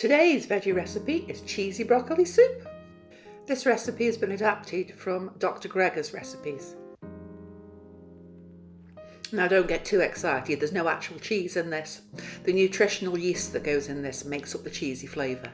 Today's veggie recipe is cheesy broccoli soup. This recipe has been adapted from Dr. Gregor's recipes. Now don't get too excited, there's no actual cheese in this. The nutritional yeast that goes in this makes up the cheesy flavour.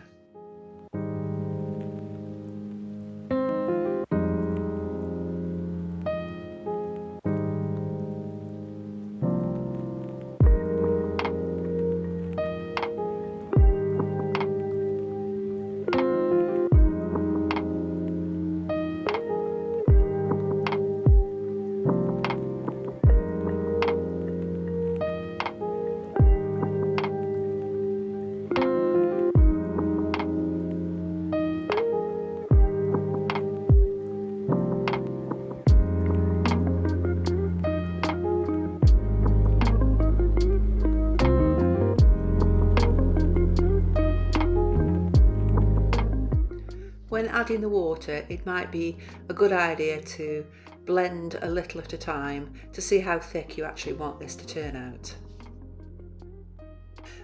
When adding the water, it might be a good idea to blend a little at a time to see how thick you actually want this to turn out.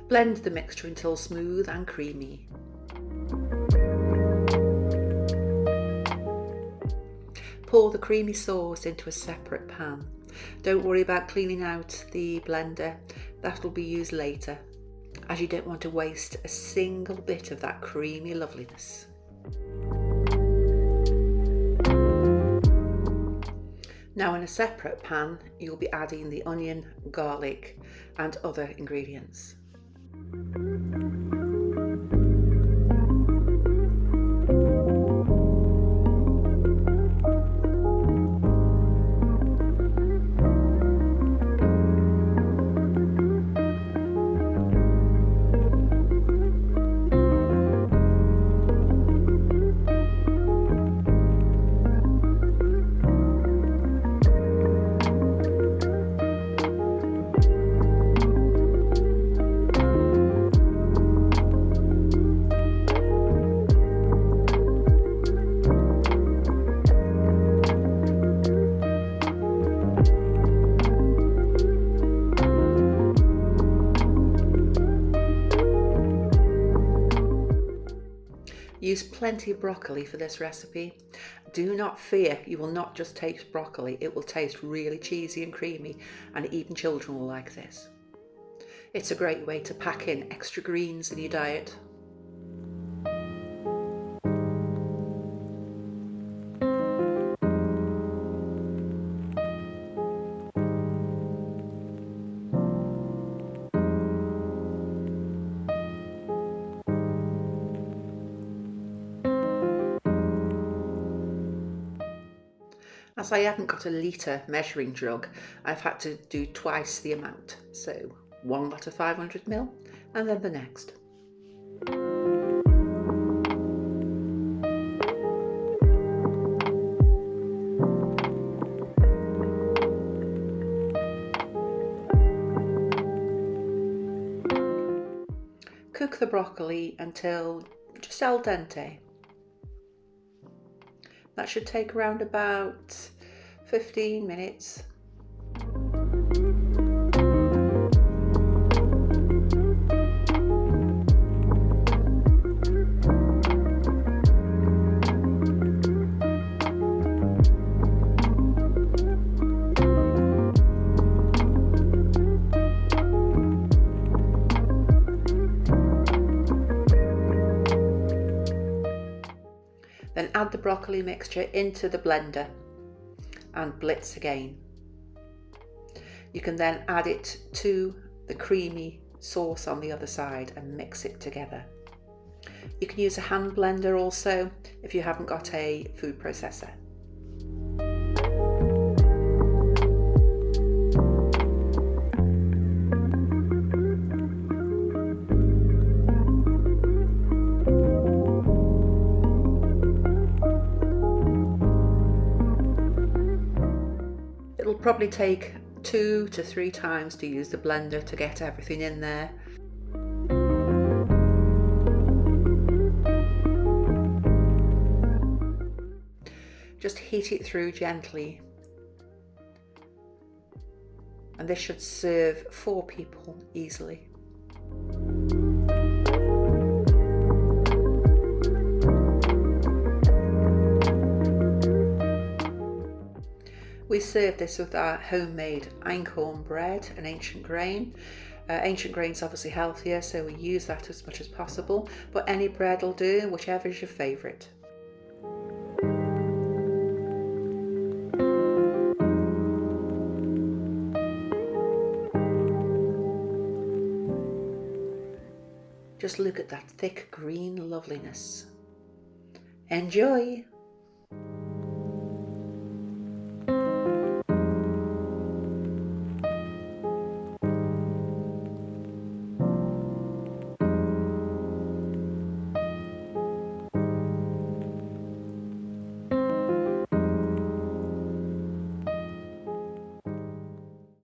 Blend the mixture until smooth and creamy. Pour the creamy sauce into a separate pan. Don't worry about cleaning out the blender, that will be used later, as you don't want to waste a single bit of that creamy loveliness. Now in a separate pan, you'll be adding the onion, garlic and other ingredients. Use plenty of broccoli for this recipe. Do not fear, you will not just taste broccoli, it will taste really cheesy and creamy, and even children will like this. It's a great way to pack in extra greens in your diet. As I haven't got a litre measuring jug, I've had to do twice the amount. So one lot of 500ml and then the next. Cook the broccoli until just al dente. That should take around about 15 minutes. Then add the broccoli mixture into the blender and blitz again. You can then add it to the creamy sauce on the other side and mix it together. You can use a hand blender also if you haven't got a food processor. It'll probably take 2 to 3 times to use the blender to get everything in there. Just heat it through gently. And this should serve 4 people easily. serve this with our homemade einkorn bread, an ancient grain. Ancient grain's obviously healthier, so we use that as much as possible, but any bread will do, whichever is your favourite. Just look at that thick green loveliness. Enjoy!